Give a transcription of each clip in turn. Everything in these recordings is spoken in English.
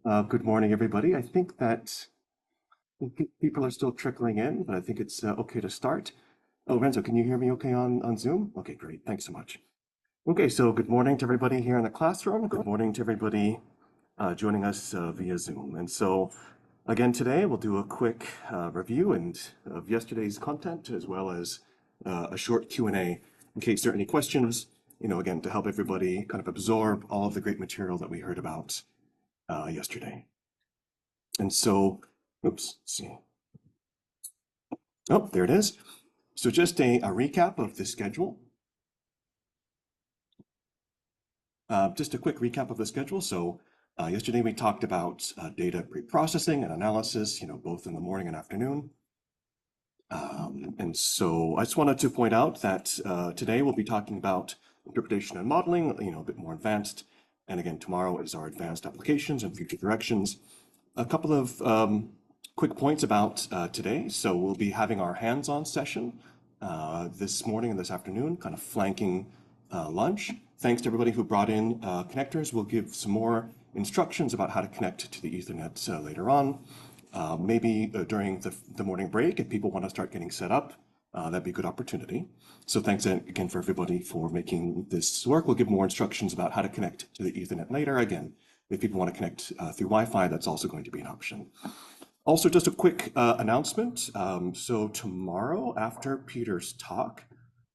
Good morning, everybody. I think people are still trickling in, but I think it's okay to start. Oh, Renzo, can you hear me okay on Zoom? Okay, great. Thanks so much. Okay, so good morning to everybody here in the classroom. Good morning to everybody joining us via Zoom. And so, again, today we'll do a quick review of yesterday's content, as well as a short Q&A in case there are any questions, again, to help everybody kind of absorb all of the great material that we heard about yesterday. And so, oops, let's see. Oh, there it is. So just a recap of the schedule. Just a quick recap of the schedule. So yesterday we talked about data pre-processing and analysis, both in the morning and afternoon. And so I just wanted to point out that today we'll be talking about interpretation and modeling, a bit more advanced. And again, tomorrow is our advanced applications and future directions. A couple of quick points about today. So we'll be having our hands-on session this morning and this afternoon, kind of flanking lunch. Thanks to everybody who brought in connectors. We'll give some more instructions about how to connect to the Ethernet later on. Maybe during the morning break, if people want to start getting set up, that'd be a good opportunity. So thanks again for everybody for making this work. We'll give more instructions about how to connect to the Ethernet later. Again, if people want to connect through Wi-Fi, that's also going to be an option. Also, just a quick announcement. So tomorrow, after Peter's talk,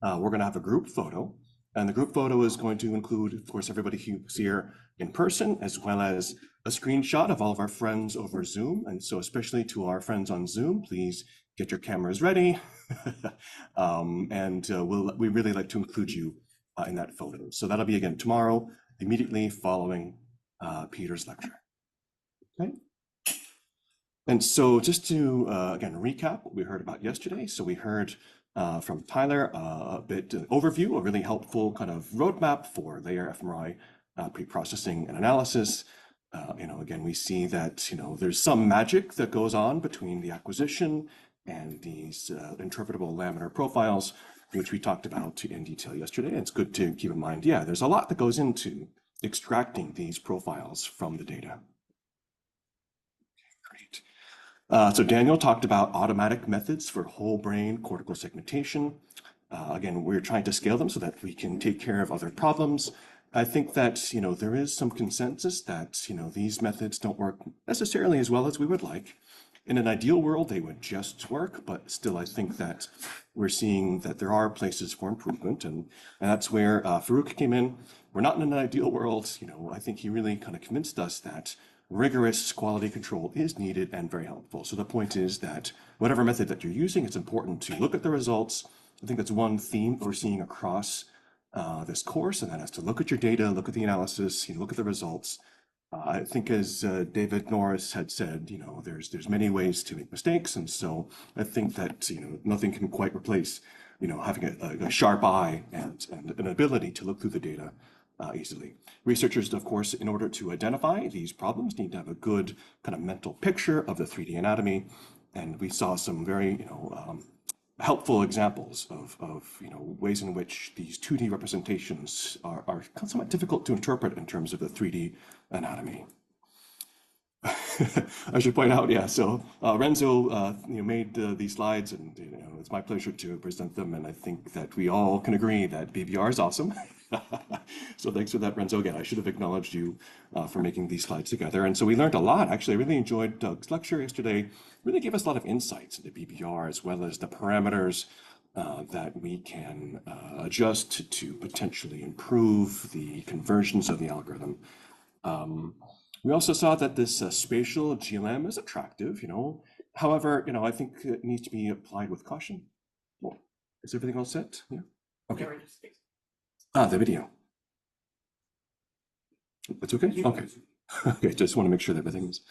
we're going to have a group photo. And the group photo is going to include, of course, everybody who's here in person, as well as a screenshot of all of our friends over Zoom. And so especially to our friends on Zoom, please get your cameras ready. We really like to include you in that photo. So that'll be again tomorrow, immediately following Peter's lecture. Okay. And so just to, again, recap what we heard about yesterday. So we heard from Tyler a bit an overview, a really helpful kind of roadmap for layer fMRI pre-processing and analysis. Again, we see that, there's some magic that goes on between the acquisition and these interpretable laminar profiles, which we talked about in detail yesterday. And it's good to keep in mind, yeah, there's a lot that goes into extracting these profiles from the data. Great. So Daniel talked about automatic methods for whole brain cortical segmentation. Again, we're trying to scale them so that we can take care of other problems. I think that, there is some consensus that, these methods don't work necessarily as well as we would like. In an ideal world, they would just work, but still, I think that we're seeing that there are places for improvement, and that's where Farouk came in. We're not in an ideal world. I think he really kind of convinced us that rigorous quality control is needed and very helpful. So the point is that whatever method that you're using, it's important to look at the results. I think that's one theme we're seeing across this course, and that is to look at your data, look at the analysis, look at the results. I think as David Norris had said, there's many ways to make mistakes, and so I think that nothing can quite replace having a sharp eye and an ability to look through the data easily. Researchers, of course, in order to identify these problems, need to have a good kind of mental picture of the 3D anatomy, and we saw some very helpful examples of ways in which these 2D representations are somewhat difficult to interpret in terms of the 3D anatomy. I should point out, yeah, so Renzo made these slides, and it's my pleasure to present them, and I think that we all can agree that BBR is awesome. So thanks for that, Renzo. Again, I should have acknowledged you for making these slides together. And so we learned a lot. Actually, I really enjoyed Doug's lecture yesterday. Really gave us a lot of insights into BBR, as well as the parameters that we can adjust to potentially improve the conversions of the algorithm. We also saw that this spatial GLM is attractive, However, I think it needs to be applied with caution. Well, is everything all set? Yeah. Okay. The video. That's okay? Okay. Okay, just want to make sure that everything is.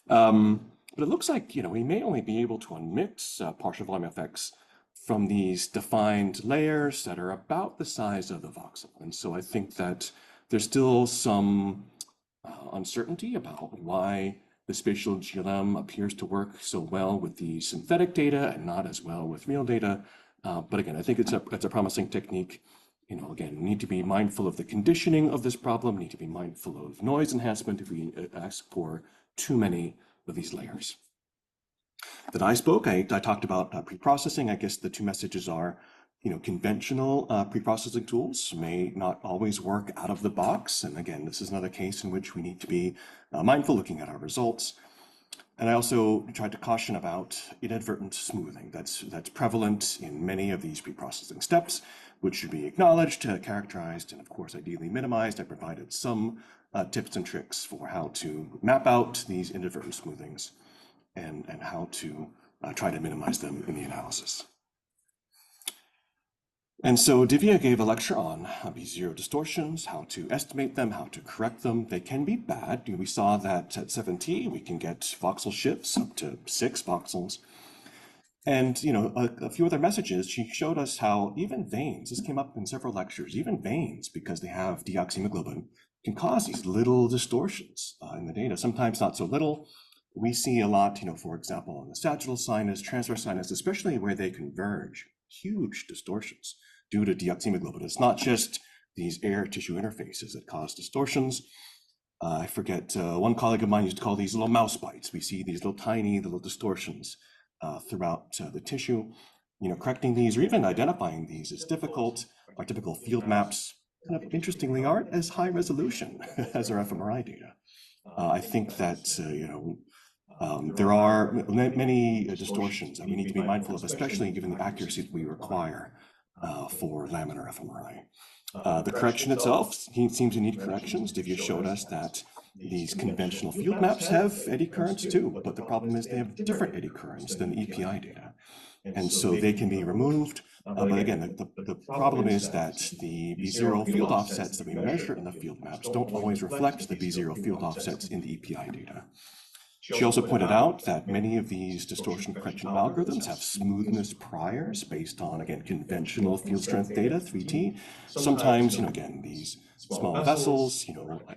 But it looks like, we may only be able to unmix partial volume effects from these defined layers that are about the size of the voxel. And so I think that there's still some uncertainty about why the spatial GLM appears to work so well with the synthetic data and not as well with real data. But again, I think it's a promising technique. again, need to be mindful of the conditioning of this problem, need to be mindful of noise enhancement if we ask for too many of these layers. That I spoke, I talked about pre-processing. I guess the two messages are, conventional pre-processing tools may not always work out of the box. And again, this is another case in which we need to be mindful looking at our results. And I also tried to caution about inadvertent smoothing. That's prevalent in many of these pre-processing steps, which should be acknowledged, characterized, and of course, ideally minimized. I provided some tips and tricks for how to map out these inadvertent smoothings and how to try to minimize them in the analysis. And so Divya gave a lecture on B0 distortions, how to estimate them, how to correct them. They can be bad. We saw that at 7T, we can get voxel shifts up to 6 voxels. And, a few other messages, she showed us how even veins, this came up in several lectures, even veins, because they have deoxyhemoglobin, can cause these little distortions in the data, sometimes not so little. We see a lot, for example, on the sagittal sinus, transverse sinus, especially where they converge, huge distortions due to deoxyhemoglobin. It's not just these air tissue interfaces that cause distortions. I forget, one colleague of mine used to call these little mouse bites. We see these little tiny little distortions throughout the tissue. Correcting these or even identifying these is difficult. Our typical field maps, kind of interestingly, aren't as high resolution as our fMRI data. I think that, there are many distortions that we need to be mindful of, especially given the accuracy that we require for laminar fMRI. The correction itself seems to need corrections. Divya showed us that these conventional field maps have eddy currents too, but the problem is they have different eddy currents than the EPI data. And so they can be removed. But again, the problem is that the B0 field offsets that we measure in the field maps don't always reflect the B0 field offsets in the EPI data. She also pointed out that many of these distortion correction algorithms have smoothness priors based on, again, conventional field strength data, 3T. Sometimes, again, these small vessels,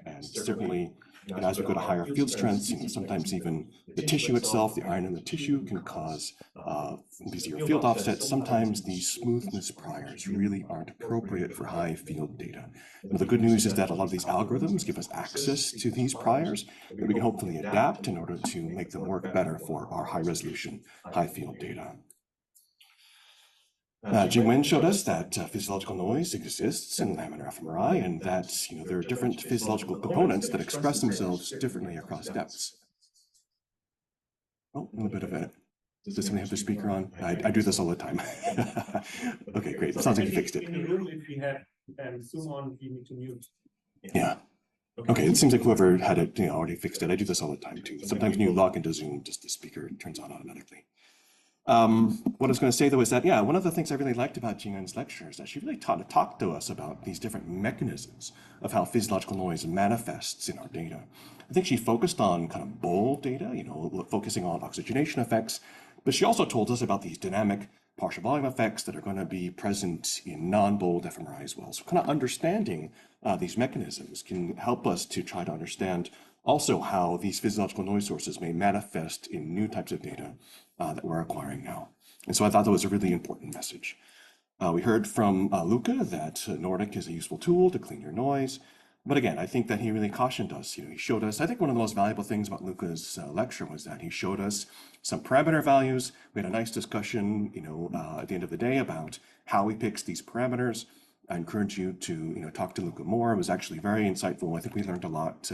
and certainly, as we go to higher field strengths, sometimes even the tissue itself, the iron in the tissue can cause B0 field offsets. Sometimes these smoothness priors really aren't appropriate for high field data. The good news is that a lot of these algorithms give us access to these priors that we can hopefully adapt in order to make them work better for our high resolution, high field data. Jingwen showed us that physiological noise exists in laminar fMRI and that there are different physiological components that express themselves differently across depths. Oh, a little bit of it. Does somebody have their speaker on? I do this all the time. Okay, great. It sounds like you fixed it. In the room, if you have Zoom on, you need to mute. Yeah. Okay, it seems like whoever had it already fixed it. I do this all the time too. Sometimes when you log into Zoom, just the speaker turns on automatically. What I was going to say though is that, yeah, one of the things I really liked about Jingwen's lecture is that she really talked to us about these different mechanisms of how physiological noise manifests in our data. I think she focused on kind of bold data, focusing on oxygenation effects, but she also told us about these dynamic partial volume effects that are going to be present in non-bold fMRI as well. So kind of understanding these mechanisms can help us to try to understand also how these physiological noise sources may manifest in new types of data that we're acquiring now. And so I thought that was a really important message. We heard from Luca that Nordic is a useful tool to clean your noise. But again, I think that he really cautioned us. He showed us, I think one of the most valuable things about Luca's lecture was that he showed us some parameter values. We had a nice discussion, at the end of the day about how he picks these parameters. I encourage you to, talk to Luca more. It was actually very insightful. I think we learned a lot.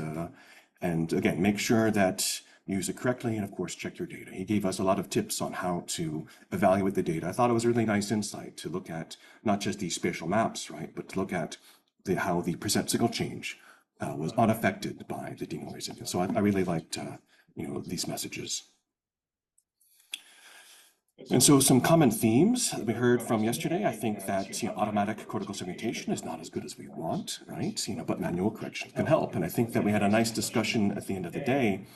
And again, make sure that you use it correctly and of course check your data. He gave us a lot of tips on how to evaluate the data. I thought it was a really nice insight to look at not just these spatial maps, right, but to look at how the percent signal change was unaffected by the denoising. So I really liked, these messages. And so some common themes that we heard from yesterday, I think that automatic cortical segmentation is not as good as we want, right? But manual correction can help. And I think that we had a nice discussion at the end of the day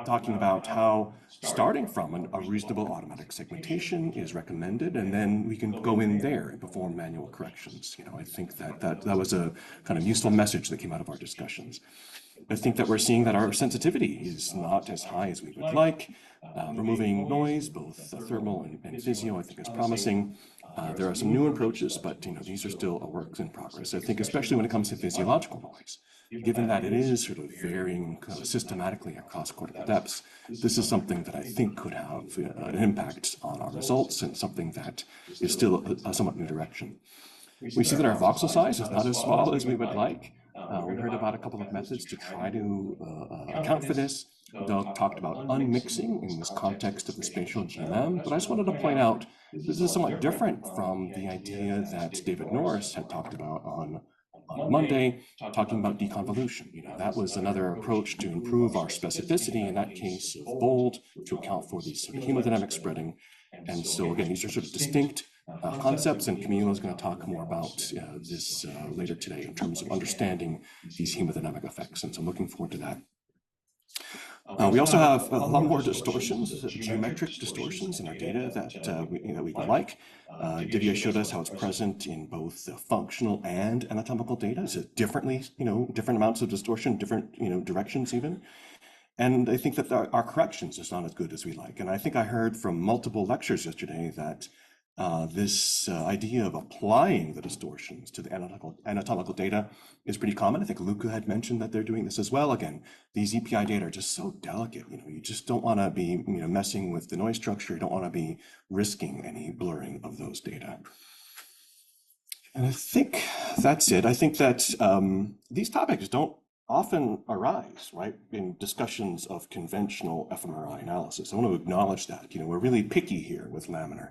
talking about how starting from a reasonable automatic segmentation is recommended, and then we can go in there and perform manual corrections. I think that was a kind of useful message that came out of our discussions. I think that we're seeing that our sensitivity is not as high as we would like. Removing noise, both thermal and physio, I think is promising. There are some new approaches, but these are still a work in progress. I think especially when it comes to physiological noise, given that it is sort of varying systematically across cortical depths, this is something that I think could have an impact on our results and something that is still a somewhat new direction. We see that our voxel size is not as small as we would like. We heard about a couple of methods to try to account for this. Doug talked about unmixing in this context of the spatial GLM, but I just wanted to point out this is somewhat different from the idea that David Norris had talked about on Monday, talking about deconvolution. That was another approach to improve our specificity, in that case of bold, to account for the sort of hemodynamic spreading. And so again, these are sort of distinct concepts, and Camilo is going to talk more about this later today in terms of understanding these hemodynamic effects. And so I'm looking forward to that. We also have a lot more distortions, geometric distortions in our data that we would like. Divya showed us how it's present in both the functional and anatomical data. So differently, different amounts of distortion, different, directions even. And I think that our corrections is not as good as we like. And I think I heard from multiple lectures yesterday that this idea of applying the distortions to the anatomical data is pretty common. I think Luca had mentioned that they're doing this as well. Again, these EPI data are just so delicate. You just don't want to be messing with the noise structure. You don't want to be risking any blurring of those data. And I think that's it. I think that these topics don't often arise, right, in discussions of conventional fMRI analysis. I want to acknowledge that. We're really picky here with laminar.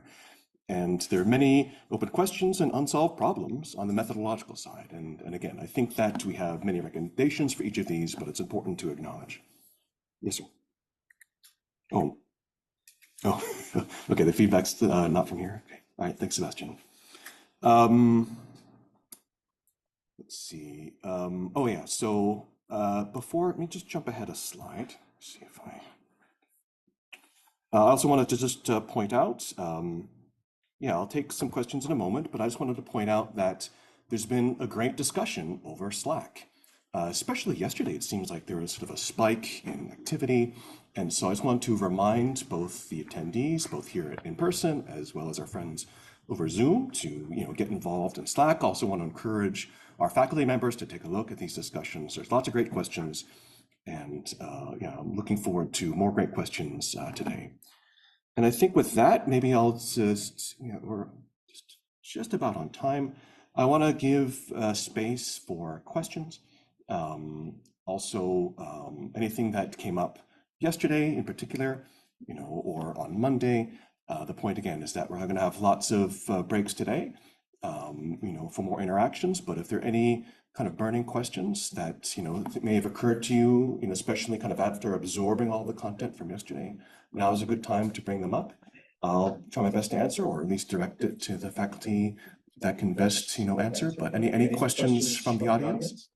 And there are many open questions and unsolved problems on the methodological side. And again, I think that we have many recommendations for each of these, but it's important to acknowledge. Yes, sir. Oh, okay, the feedback's not from here. Okay, all right, thanks, Sebastian. Let's see. Oh yeah, so let me just jump ahead a slide. See if I also wanted to just point out, yeah, I'll take some questions in a moment, but I just wanted to point out that there's been a great discussion over Slack. Especially yesterday, it seems like there was sort of a spike in activity. And so I just want to remind both the attendees, both here in person, as well as our friends over Zoom, to get involved in Slack. Also want to encourage our faculty members to take a look at these discussions. There's lots of great questions. And yeah, I'm looking forward to more great questions today. And I think with that, maybe I'll just, we're just about on time. I want to give space for questions. Also, anything that came up yesterday in particular, or on Monday. The point again is that we're going to have lots of breaks today, for more interactions. But if there are any kind of burning questions that may have occurred to you, especially kind of after absorbing all the content from yesterday, now is a good time to bring them up. I'll try my best to answer, or at least direct it to the faculty that can best answer. But any questions from the audience?